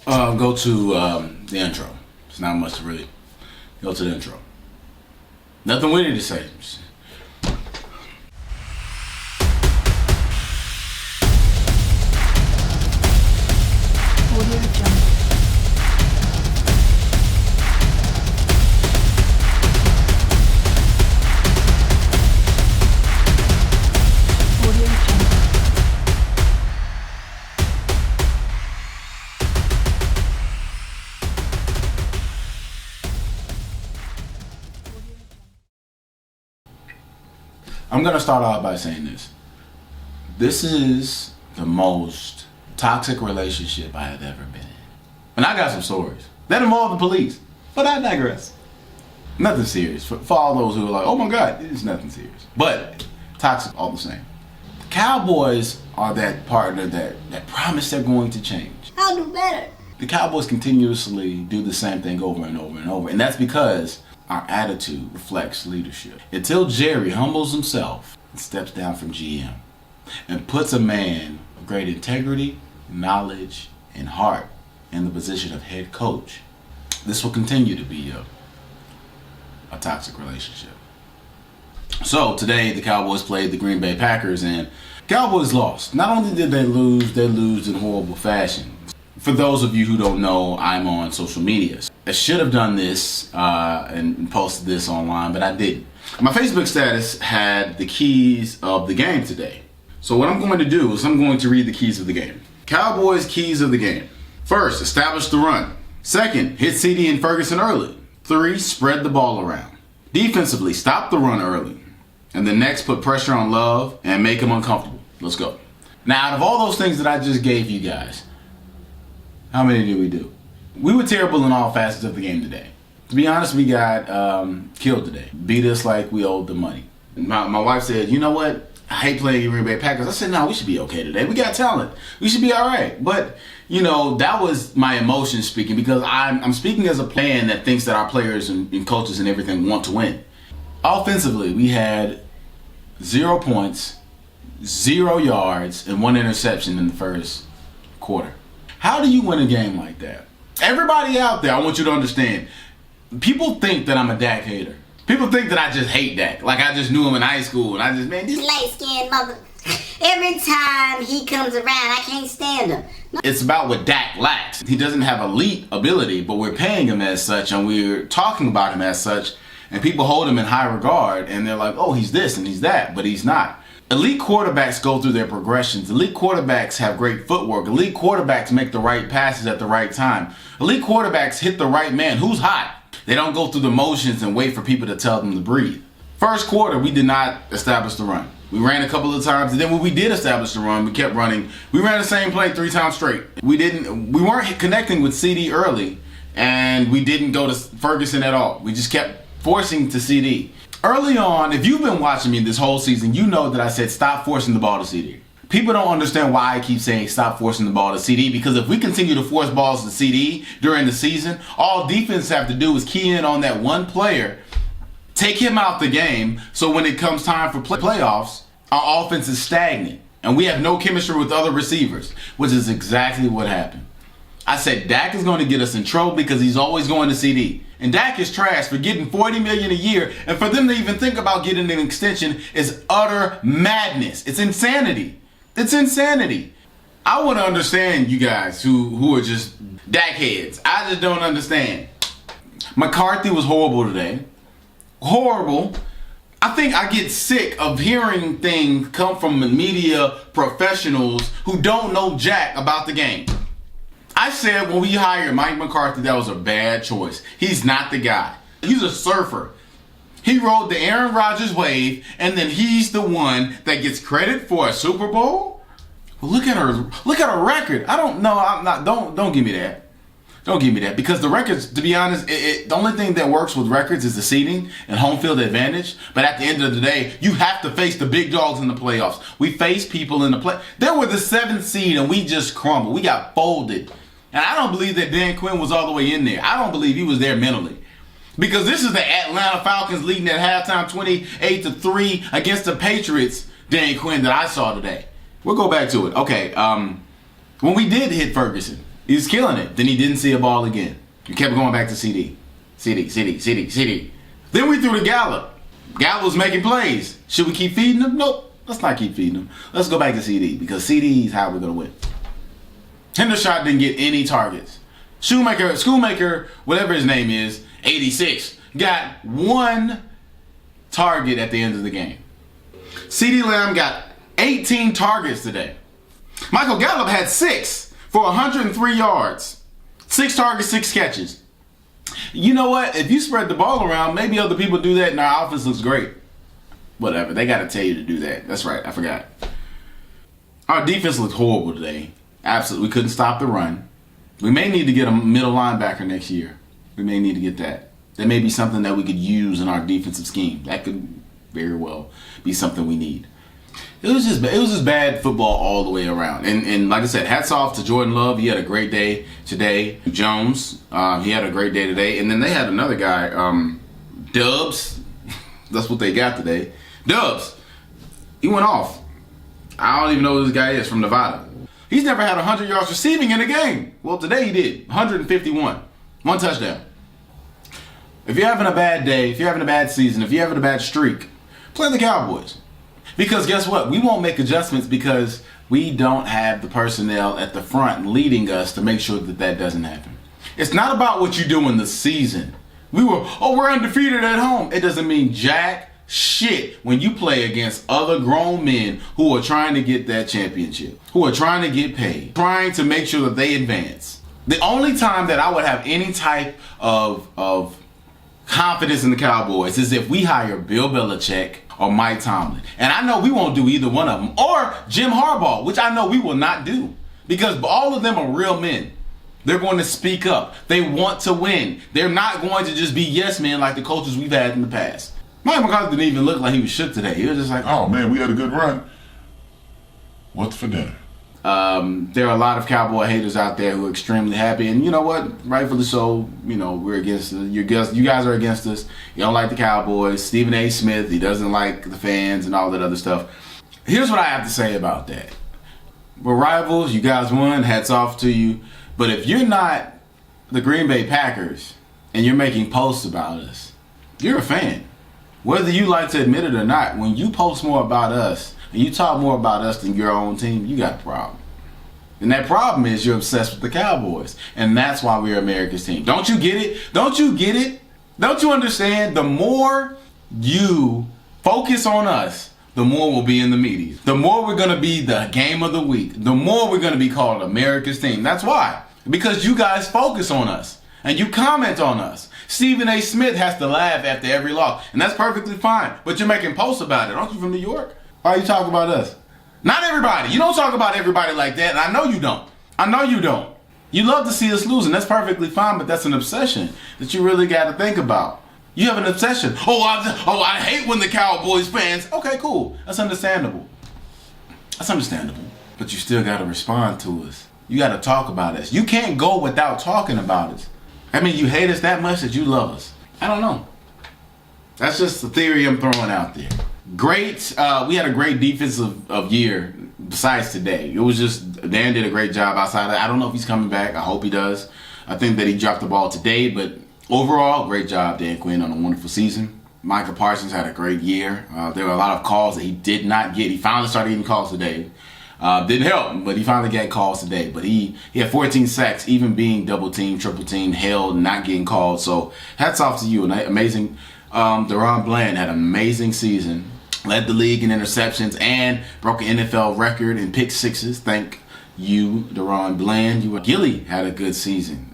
Go to the intro. It's not much to really go to the intro. Nothing witty to say. I'm going to start off by saying this. This is the most toxic relationship I have ever been in. And I got some stories that involve the police, but I digress. Nothing serious. For all those who are like, oh my God, it's nothing serious. But toxic all the same. The Cowboys are that partner that promise they're going to change. I'll do better. The Cowboys continuously do the same thing over and over and over. And that's because our attitude reflects leadership. Until Jerry humbles himself and steps down from GM and puts a man of great integrity, knowledge, and heart in the position of head coach, this will continue to be a toxic relationship. So today the Cowboys played the Green Bay Packers and Cowboys lost. Not only did they lose in horrible fashion. For those of you who don't know, I'm on social media. I should have done this and posted this online, but I didn't. My Facebook status had the keys of the game today. So what I'm going to do is I'm going to read the keys of the game. Cowboys keys of the game. First, establish the run. Second, hit CD and Ferguson early. 3, spread the ball around. Defensively, stop the run early. And then next, put pressure on Love and make him uncomfortable. Let's go. Now, out of all those things that I just gave you guys, how many did we do? We were terrible in all facets of the game today. To be honest, we got killed today. Beat us like we owed the money. My wife said, you know what? I hate playing Green Bay Packers. I said, no, we should be okay today. We got talent. We should be all right. But, you know, that was my emotion speaking because I'm speaking as a fan that thinks that our players and coaches and everything want to win. Offensively, we had 0 points, 0 yards, and 1 interception in the first quarter. How do you win a game like that? Everybody out there, I want you to understand, people think that I'm a Dak hater. People think that I just hate Dak. Like I just knew him in high school and I just, man, this light-skinned mother. Every time he comes around, I can't stand him. It's about what Dak lacks. He doesn't have elite ability, but we're paying him as such and we're talking about him as such. And people hold him in high regard and they're like, oh, he's this and he's that, but he's not. Elite quarterbacks go through their progressions. Elite quarterbacks have great footwork. Elite quarterbacks make the right passes at the right time. Elite quarterbacks hit the right man who's hot. They don't go through the motions and wait for people to tell them to breathe. First quarter, we did not establish the run. We ran a couple of times, and then when we did establish the run, we kept running. We ran the same play 3 times straight. We weren't connecting with CD early, and we didn't go to Ferguson at all. We just kept forcing to CD. Early on, if you've been watching me this whole season, you know that I said stop forcing the ball to CD. People don't understand why I keep saying stop forcing the ball to CD because if we continue to force balls to CD during the season, all defense have to do is key in on that one player, take him out the game, so when it comes time for playoffs, our offense is stagnant and we have no chemistry with other receivers, which is exactly what happened. I said Dak is going to get us in trouble because he's always going to CD. And Dak is trash for getting $40 million a year, and for them to even think about getting an extension is utter madness. It's insanity. It's insanity. I want to understand you guys who are just Dak heads. I just don't understand. McCarthy was horrible today. Horrible. I think I get sick of hearing things come from the media professionals who don't know jack about the game. I said when we hired Mike McCarthy, that was a bad choice. He's not the guy. He's a surfer. He rode the Aaron Rodgers wave, and then he's the one that gets credit for a Super Bowl? Well, look at her record. I don't know. I'm not. Don't give me that. Don't give me that because the records, to be honest, the only thing that works with records is the seeding and home field advantage. But at the end of the day, you have to face the big dogs in the playoffs. We face people in the play. They were the 7th seed, and we just crumbled. We got folded. And I don't believe that Dan Quinn was all the way in there. I don't believe he was there mentally. Because this is the Atlanta Falcons leading at halftime 28-3 against the Patriots, Dan Quinn, that I saw today. We'll go back to it. Okay, when we did hit Ferguson, He was killing it. Then he didn't see a ball again. He kept going back to CD. CD. Then we threw to Gallup. Gallup was making plays. Should we keep feeding him? Nope. Let's not keep feeding him. Let's go back to CD because CD is how we're going to win. Hendershot didn't get any targets. Schoolmaker, whatever his name is, 86, got 1 target at the end of the game. CeeDee Lamb got 18 targets today. Michael Gallup had 6 for 103 yards. 6 targets, 6 catches. You know what? If you spread the ball around, maybe other people do that and our offense looks great. Whatever. They got to tell you to do that. That's right. I forgot. Our defense looked horrible today. Absolutely. We couldn't stop the run. We may need to get a middle linebacker next year. We may need to get that. That may be something that we could use in our defensive scheme. That could very well be something we need. It was just bad football all the way around. And like I said, hats off to Jordan Love. He had a great day today. Jones, he had a great day today. And then they had another guy, Dubs. That's what they got today. Dubs. He went off. I don't even know who this guy is, from Nevada. He's never had 100 yards receiving in a game. Well, today he did. 151. 1 touchdown. If you're having a bad day, if you're having a bad season, if you're having a bad streak, play the Cowboys. Because guess what? We won't make adjustments because we don't have the personnel at the front leading us to make sure that that doesn't happen. It's not about what you do in the season. We're undefeated at home. It doesn't mean jack shit when you play against other grown men who are trying to get that championship, who are trying to get paid, trying to make sure that they advance. The only time that I would have any type of confidence in the Cowboys is if we hire Bill Belichick or Mike Tomlin. And I know we won't do either one of them. Or Jim Harbaugh, which I know we will not do. Because all of them are real men. They're going to speak up. They want to win. They're not going to just be yes men like the coaches we've had in the past. Mike McCarthy didn't even look like he was shook today. He was just like, oh man, we had a good run. What's for dinner? There are a lot of Cowboy haters out there who are extremely happy, and you know what? Rightfully so. You know, we're against you guys are against us. You don't like the Cowboys. Stephen A. Smith, he doesn't like the fans and all that other stuff. Here's what I have to say about that. We're rivals. You guys won. Hats off to you. But if you're not the Green Bay Packers and you're making posts about us, you're a fan. Whether you like to admit it or not, when you post more about us and you talk more about us than your own team, you got a problem. And that problem is you're obsessed with the Cowboys. And that's why we're America's team. Don't you get it? Don't you get it? Don't you understand? The more you focus on us, the more we'll be in the media. The more we're going to be the game of the week. The more we're going to be called America's team. That's why. Because you guys focus on us. And you comment on us. Stephen A. Smith has to laugh after every loss. And that's perfectly fine. But you're making posts about it. Aren't you from New York? Why are you talking about us? Not everybody. You don't talk about everybody like that. And I know you don't. I know you don't. You love to see us lose. And that's perfectly fine. But that's an obsession that you really got to think about. You have an obsession. I hate when the Cowboys fans. Okay, cool. That's understandable. That's understandable. But you still got to respond to us. You got to talk about us. You can't go without talking about us. I mean, you hate us that much that you love us. I don't know. That's just the theory I'm throwing out there. Great. We had a great defensive year besides today. It was just, Dan did a great job outside of that. I don't know if he's coming back. I hope he does. I think that he dropped the ball today, but overall, great job, Dan Quinn, on a wonderful season. Micah Parsons had a great year. There were a lot of calls that he did not get. He finally started getting calls today. Didn't help, but he finally got calls today. But he had 14 sacks, even being double teamed, triple teamed, held, not getting called. So hats off to you. Amazing. Deron Bland had an amazing season. Led the league in interceptions and broke an NFL record in pick sixes. Thank you, Deron Bland. Gilly had a good season.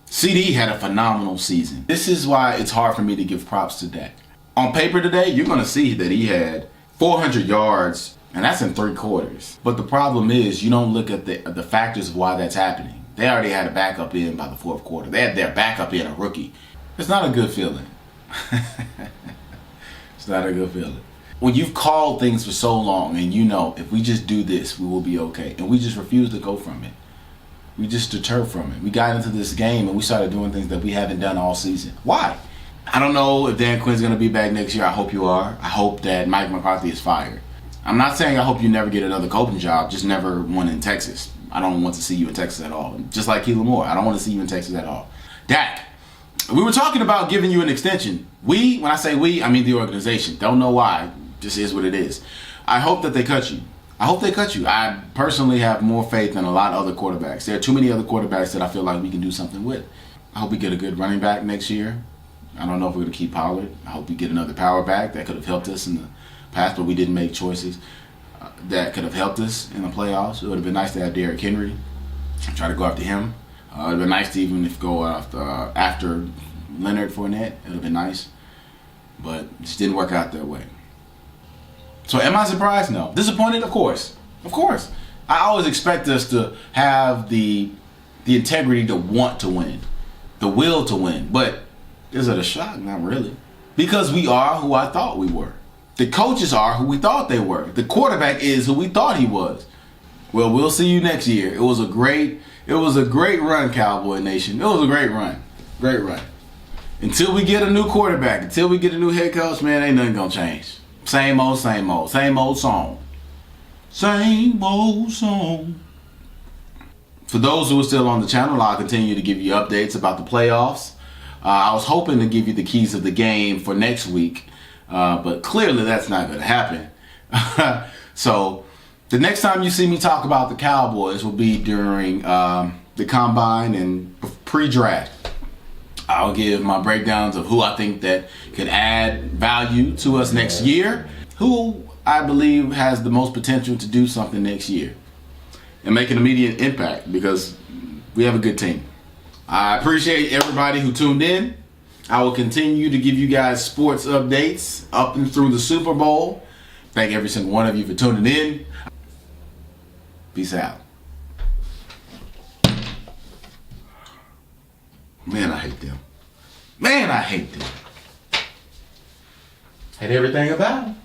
CD had a phenomenal season. This is why it's hard for me to give props to Dak. On paper today, you're going to see that he had 400 yards. And that's in 3 quarters. But the problem is you don't look at the factors of why that's happening. They already had a backup in by the 4th quarter. They had their backup in, a rookie. It's not a good feeling. It's not a good feeling. When you've called things for so long and you know if we just do this, we will be okay. And we just refuse to go from it. We just deter from it. We got into this game and we started doing things that we haven't done all season. Why? I don't know if Dan Quinn's going to be back next year. I hope you are. I hope that Mike McCarthy is fired. I'm not saying I hope you never get another coaching job, just never one in Texas. I don't want to see you in Texas at all. Just like Keelan Moore, I don't want to see you in Texas at all. Dak, we were talking about giving you an extension. We, when I say we, I mean the organization. Don't know why. Just is what it is. I hope that they cut you. I hope they cut you. I personally have more faith than a lot of other quarterbacks. There are too many other quarterbacks that I feel like we can do something with. I hope we get a good running back next year. I don't know if we're going to keep Pollard. I hope we get another power back that could have helped us in the past, but we didn't make choices that could have helped us in the playoffs. It would have been nice to have Derrick Henry. Try to go after him. It would have been nice to even if go after Leonard Fournette. It would have been nice. But it just didn't work out that way. So am I surprised? No. Disappointed? Of course. Of course. I always expect us to have the integrity to want to win. The will to win. But is it a shock? Not really. Because we are who I thought we were. The coaches are who we thought they were. The quarterback is who we thought he was. Well, we'll see you next year. It was a great run, Cowboy Nation. It was a great run. Great run. Until we get a new quarterback, until we get a new head coach, man, ain't nothing gonna change. Same old, same old. Same old song. Same old song. For those who are still on the channel, I'll continue to give you updates about the playoffs. I was hoping to give you the keys of the game for next week, but clearly that's not going to happen. So the next time you see me talk about the Cowboys will be during the combine and pre-draft. I'll give my breakdowns of who I think that could add value to us next year, who I believe has the most potential to do something next year and make an immediate impact because we have a good team. I appreciate everybody who tuned in. I will continue to give you guys sports updates up and through the Super Bowl. Thank every single one of you for tuning in. Peace out. Man, I hate them. Man, I hate them. Hate everything about them.